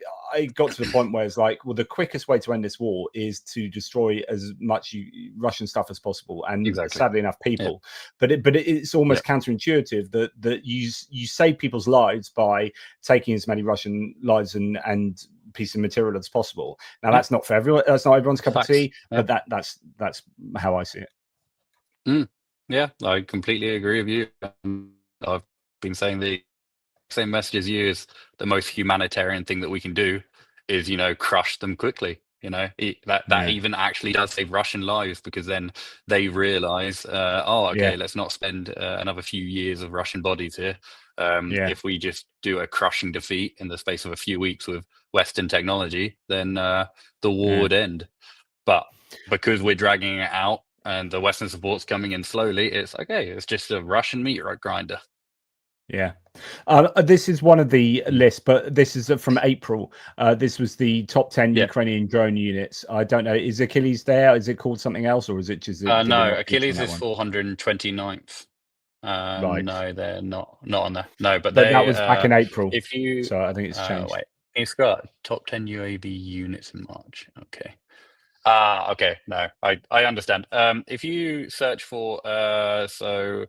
got to the point where it's like, well, the quickest way to end this war is to destroy as much Russian stuff as possible, and sadly enough people. But it's almost counterintuitive that you save people's lives by taking as many Russian lives and piece of material as possible. Now that's not for everyone, that's not everyone's cup of tea, but that's how I see it. Yeah, I completely agree with you. I've been saying the same message as you. Is the most humanitarian thing that we can do is crush them quickly. That even actually does save Russian lives, because then they realize let's not spend another few years of Russian bodies here. If we just do a crushing defeat in the space of a few weeks with Western technology, then the war would end. But because we're dragging it out and the Western support's coming in slowly, it's okay. It's just a Russian meteorite grinder. Yeah. This is one of the lists, but this is from April. This was the top 10 Ukrainian drone units. I don't know. Is Achilles there? Is it called something else, or is it just? No, Achilles is 429th. Right. No, they're not on there. No, but that was back in April. So I think it's changed. Wait, it's got top 10 UAV units in March. Okay. Okay. No, I understand. If you search for so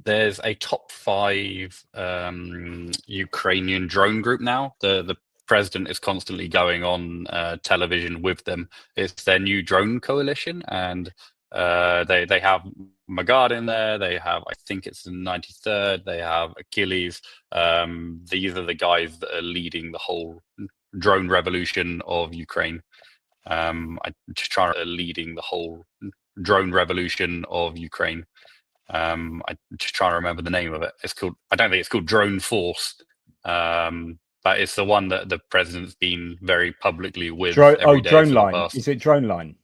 there's a top 5 Ukrainian drone group now. The president is constantly going on television with them. It's their new drone coalition, and they have Magard in there. They have, I think it's the 93rd. They have Achilles. These are the guys that are leading the whole drone revolution of Ukraine. I'm just trying to leading the whole drone revolution of Ukraine. I'm just trying to remember the name of it. I don't think it's called Drone Force, but it's the one that the president's been very publicly with every day. Drone Line. Is it Drone Line?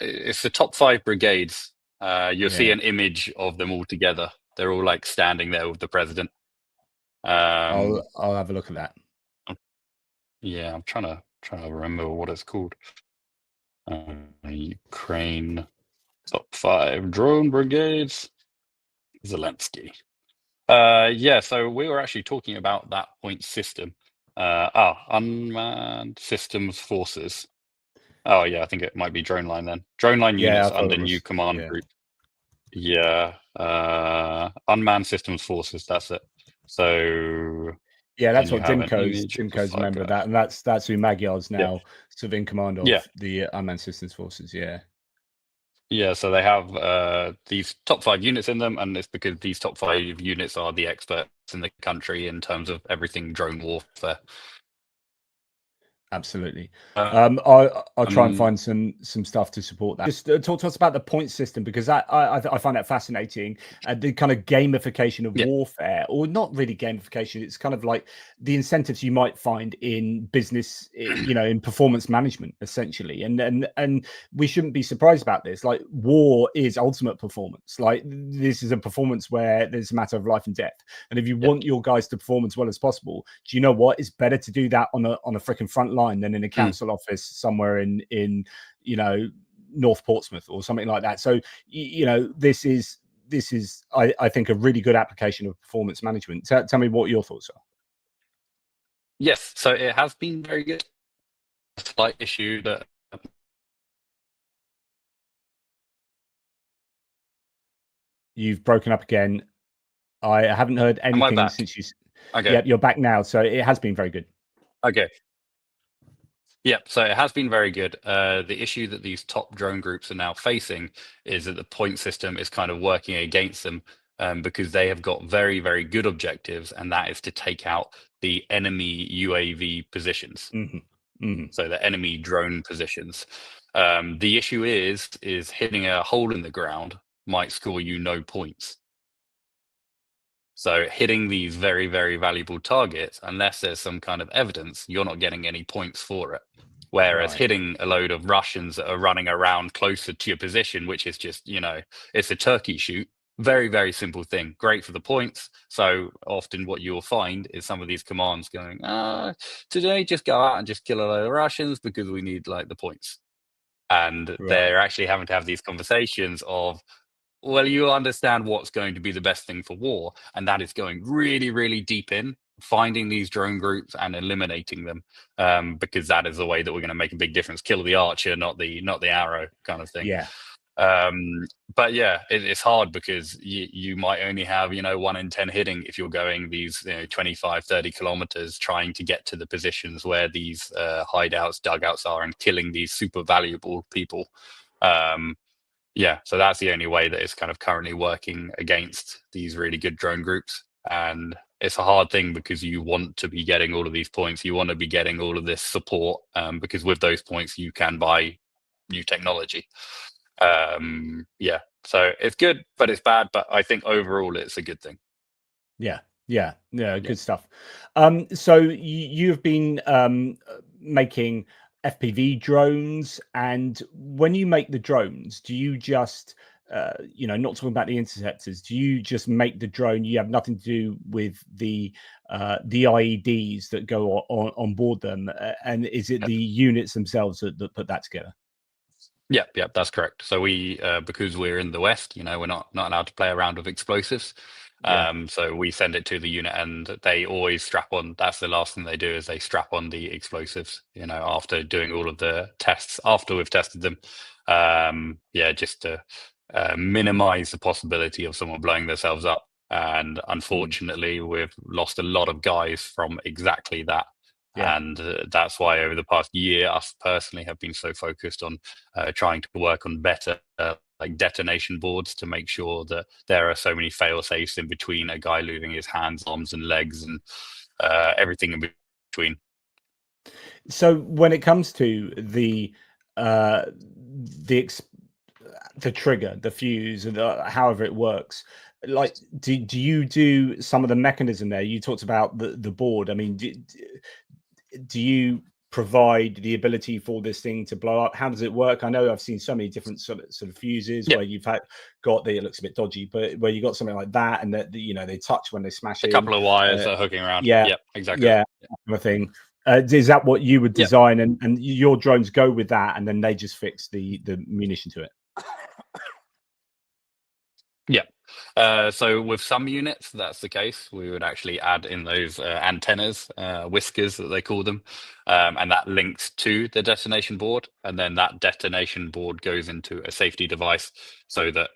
It's the top 5 brigades. You'll see an image of them all together. They're all like standing there with the president. I'll have a look at that. Yeah, I'm trying to remember what it's called. Ukraine top 5 drone brigades. Zalinsky. So we were actually talking about that point system. Unmanned systems forces. Oh yeah, I think it might be Drone Line then. Drone Line units under new command group. Yeah. Unmanned systems forces, that's it. So that's what Dimko's a member of that, and that's who Magyar's now sort of in command of the unmanned systems forces. Yeah, so they have these top 5 units in them, and it's because these top 5 units are the experts in the country in terms of everything drone warfare. Absolutely. I'll try and find some stuff to support that. Just talk to us about the point system, because I find that fascinating. The kind of gamification of warfare, or not really gamification. It's kind of like the incentives you might find in business, in performance management, essentially. And we shouldn't be surprised about this. Like, war is ultimate performance. Like, this is a performance where there's a matter of life and death. And if you want your guys to perform as well as possible, do you know what? It's better to do that on a freaking front line than in a council office somewhere in North Portsmouth or something like that. So this is I think a really good application of performance management. Tell me what your thoughts are. Yes, so it has been very good. A slight issue that you've broken up again. I haven't heard anything since you. Okay. Yep, you're back now. So it has been very good. Okay. Yeah, so it has been very good. The issue that these top drone groups are now facing is that the point system is kind of working against them, because they have got very, very good objectives, and that is to take out the enemy UAV positions. So the enemy drone positions. The issue is hitting a hole in the ground might score you no points. So hitting these very, very valuable targets, unless there's some kind of evidence, you're not getting any points for it. Whereas hitting a load of Russians that are running around closer to your position, which is just, it's a turkey shoot, very, very simple thing. Great for the points. So often what you'll find is some of these commands going, today just go out and just kill a load of Russians because we need like the points. And they're actually having to have these conversations of, well, you understand what's going to be the best thing for war, and that is going really, really deep in finding these drone groups and eliminating them, because that is the way that we're going to make a big difference. Kill the archer, not the arrow, kind of thing. Yeah. But yeah, it's hard because you might only have 1 in 10 hitting if you're going these 25, 30 kilometers trying to get to the positions where these hideouts, dugouts are, and killing these super valuable people. Yeah, so that's the only way that it's kind of currently working against these really good drone groups. And it's a hard thing because you want to be getting all of these points. You want to be getting all of this support, because with those points, you can buy new technology. Yeah, so it's good, but it's bad. But I think overall, it's a good thing. Yeah, good stuff. So you've been making FPV drones, and when you make the drones, do you just not talking about the interceptors, do you just make the drone? You have nothing to do with the IEDs that go on board them, and is it the units themselves that put that together? Yeah, that's correct. So we, because we're in the West, we're not allowed to play around with explosives. So we send it to the unit, and they always strap on. That's the last thing they do, is they strap on the explosives. After doing all of the tests, after we've tested them, just to minimize the possibility of someone blowing themselves up. And unfortunately, we've lost a lot of guys from exactly that. Yeah. And that's why over the past year, us personally have been so focused on trying to work on better like detonation boards to make sure that there are so many fail safes in between a guy losing his hands, arms, and legs, and everything in between. So when it comes to the trigger, the fuse, and however it works, like do you do some of the mechanism there? You talked about the board. I mean, do you provide the ability for this thing to blow up? How does it work? I know I've seen so many different sort of fuses where you've got it looks a bit dodgy, but where you got something like that, and that they touch when they smash it. A couple of wires are hooking around. Yeah, exactly. Yeah, kind of thing. Is that what you would design, and your drones go with that, and then they just fix the munition to it? Yeah. So with some units, that's the case. We would actually add in those antennas, whiskers that they call them, and that links to the detonation board. And then that detonation board goes into a safety device so that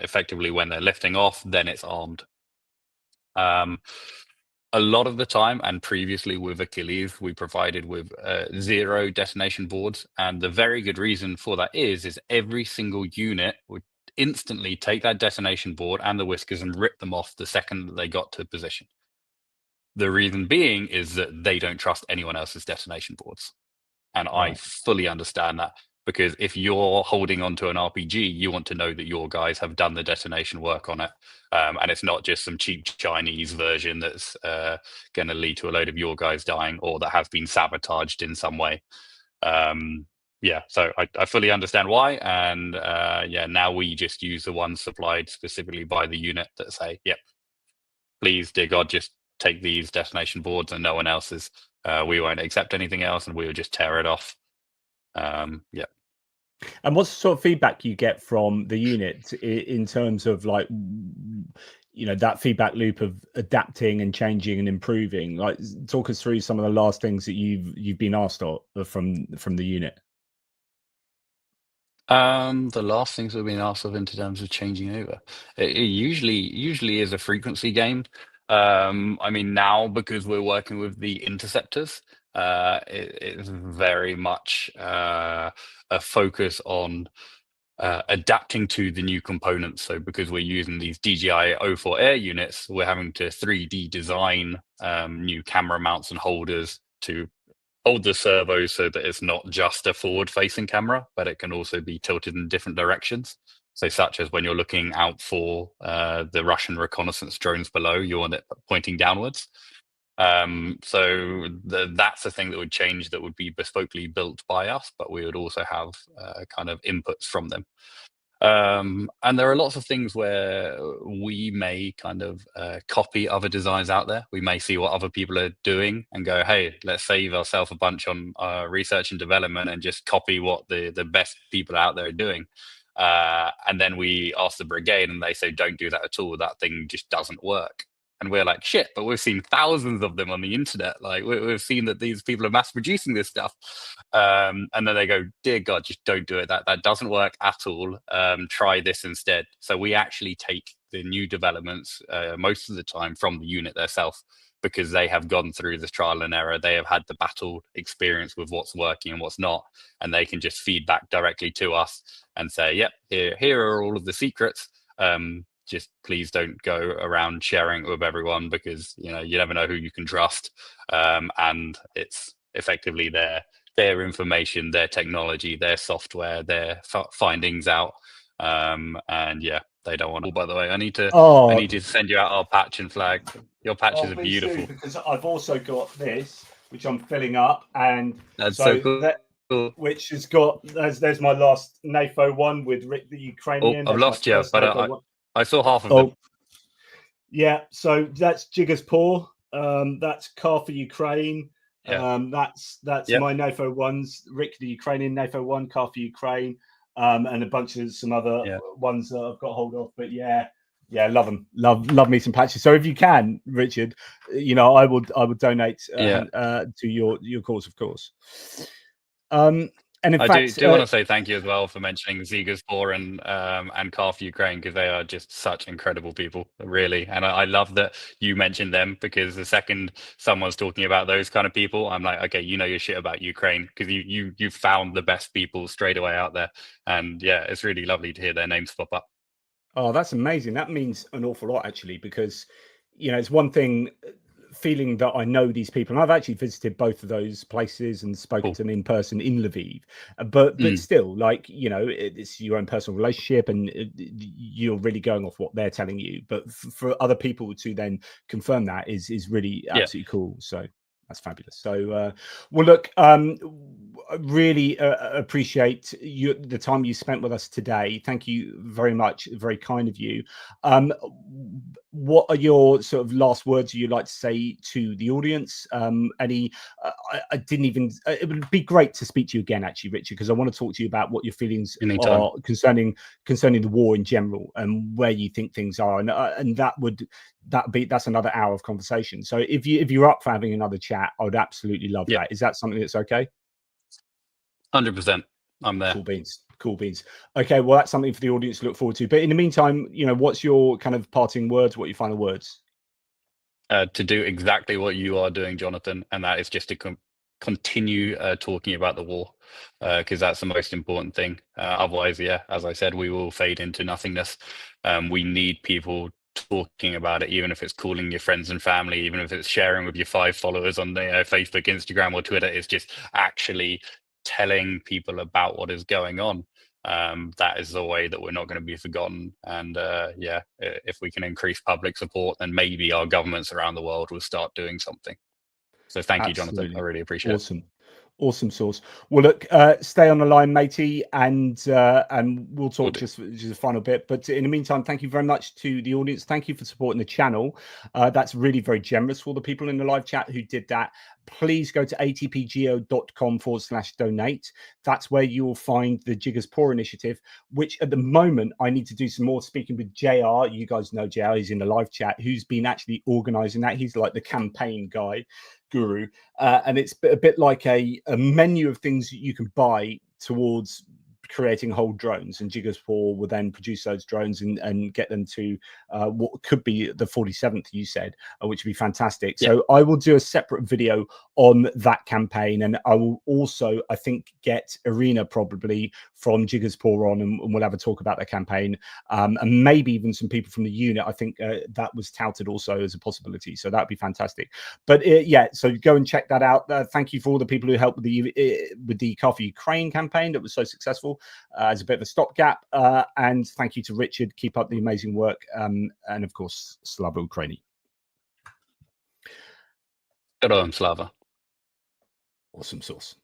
effectively when they're lifting off, then it's armed. A lot of the time, and previously with Achilles, we provided with 0 detonation boards. And the very good reason for that is every single unit would instantly take that detonation board and the whiskers and rip them off the second that they got to position. The reason being is that they don't trust anyone else's detonation boards. And I fully understand that, because if you're holding onto an RPG, you want to know that your guys have done the detonation work on it. And it's not just some cheap Chinese version that's going to lead to a load of your guys dying, or that has been sabotaged in some way. So I fully understand why. And now we just use the ones supplied specifically by the unit that say, please, dear God, just take these detonation boards and no one else's. We won't accept anything else, and we will just tear it off. And what's the sort of feedback you get from the unit in terms of like, that feedback loop of adapting and changing and improving? Like, talk us through some of the last things that you've been asked from the unit. The last things we've been asked of in terms of changing over, it usually is a frequency game. I mean, now because we're working with the interceptors, it's very much a focus on adapting to the new components. So because we're using these DJI O4 Air units, we're having to 3D design new camera mounts and holders to hold the servo so that it's not just a forward-facing camera, but it can also be tilted in different directions. So such as when you're looking out for the Russian reconnaissance drones below, you want it pointing downwards. So that's a thing that would change, that would be bespokely built by us, but we would also have kind of inputs from them. And there are lots of things where we may kind of copy other designs out there. We may see what other people are doing and go, hey, let's save ourselves a bunch on research and development and just copy what the best people out there are doing. And then we ask the brigade and they say, don't do that at all. That thing just doesn't work. And we're like, shit, but we've seen thousands of them on the internet. Like we've seen that these people are mass producing this stuff. And then they go, dear God, just don't do it. That doesn't work at all. Try this instead. So we actually take the new developments most of the time from the unit themselves, because they have gone through this trial and error. They have had the battle experience with what's working and what's not. And they can just feed back directly to us and say, yep, here are all of the secrets. Just please don't go around sharing it with everyone, because you never know who you can trust, and it's effectively their information, their technology, their software, their findings out, and yeah, they don't want. By the way, I need to send you out our patch and flag. Your patches are beautiful. Because I've also got this, which I'm filling up, and that's so cool. Which has got there's my last NAFO one with Rick the Ukrainian. I've lost you, but I saw half of them. Yeah, so that's Jigger's Paw. That's Car for Ukraine. Yeah. That's my NAFO ones. Rick the Ukrainian NAFO one, Car for Ukraine, and a bunch of some other ones that I've got hold of. But yeah, love them. Love me some patches. So if you can, Richard, I would donate to your cause, of course. And in fact, do want to say thank you as well for mentioning Ziga's Paw and Car for Ukraine, because they are just such incredible people, really. And I love that you mentioned them, because the second someone's talking about those kind of people, I'm like, okay, you know your shit about Ukraine, because you found the best people straight away out there. And yeah, it's really lovely to hear their names pop up. Oh, that's amazing. That means an awful lot, actually, because it's one thing feeling that I know these people, and I've actually visited both of those places and spoken to them in person in Lviv, but still, like, it's your own personal relationship and you're really going off what they're telling you, but for other people to then confirm that is really absolutely cool. So that's fabulous. So well, look, really appreciate the time you spent with us today. Thank you very much. Very kind of you. What are your sort of last words you'd like to say to the audience? I didn't even. It would be great to speak to you again, actually, Richard, because I want to talk to you about what your feelings are concerning the war in general and where you think things are, and that's another hour of conversation. So if you're up for having another chat, I would absolutely love that. Is that something that's okay? 100%. I'm there. Cool beans. Okay, well, that's something for the audience to look forward to. But in the meantime, what's your kind of parting words? What are your final words? To do exactly what you are doing, Jonathan, and that is just to continue talking about the war, because that's the most important thing. Otherwise, as I said, we will fade into nothingness. We need people talking about it, even if it's calling your friends and family, even if it's sharing with your 5 followers on Facebook, Instagram, or Twitter. It's just actually telling people about what is going on. That is the way that we're not going to be forgotten. And if we can increase public support, then maybe our governments around the world will start doing something. So thank you, Jonathan. I really appreciate it. Awesome source. Well, look, stay on the line, matey, and we'll talk just a final bit. But in the meantime, thank you very much to the audience. Thank you for supporting the channel. That's really very generous for the people in the live chat who did that. Please go to atpgeo.com/donate. That's where you will find the Jigger's Paw initiative, which at the moment I need to do some more speaking with JR. You guys know JR, he's in the live chat, who's been actually organizing that. He's like the campaign guy, guru, and it's a bit like a menu of things that you can buy towards creating whole drones, and Jigaspor will then produce those drones and get them to what could be the 47th, you said, which would be fantastic. Yeah. So I will do a separate video on that campaign, and I will also, I think, get Irina probably from Jigaspor on, and we'll have a talk about the campaign, and maybe even some people from the unit. I think that was touted also as a possibility, so that'd be fantastic. But yeah, so go and check that out. Thank you for all the people who helped with the Car for Ukraine campaign that was so successful as a bit of a stopgap, and thank you to Richard. Keep up the amazing work, and of course, Slava Ukraini. Good on, Slava. Awesome sauce.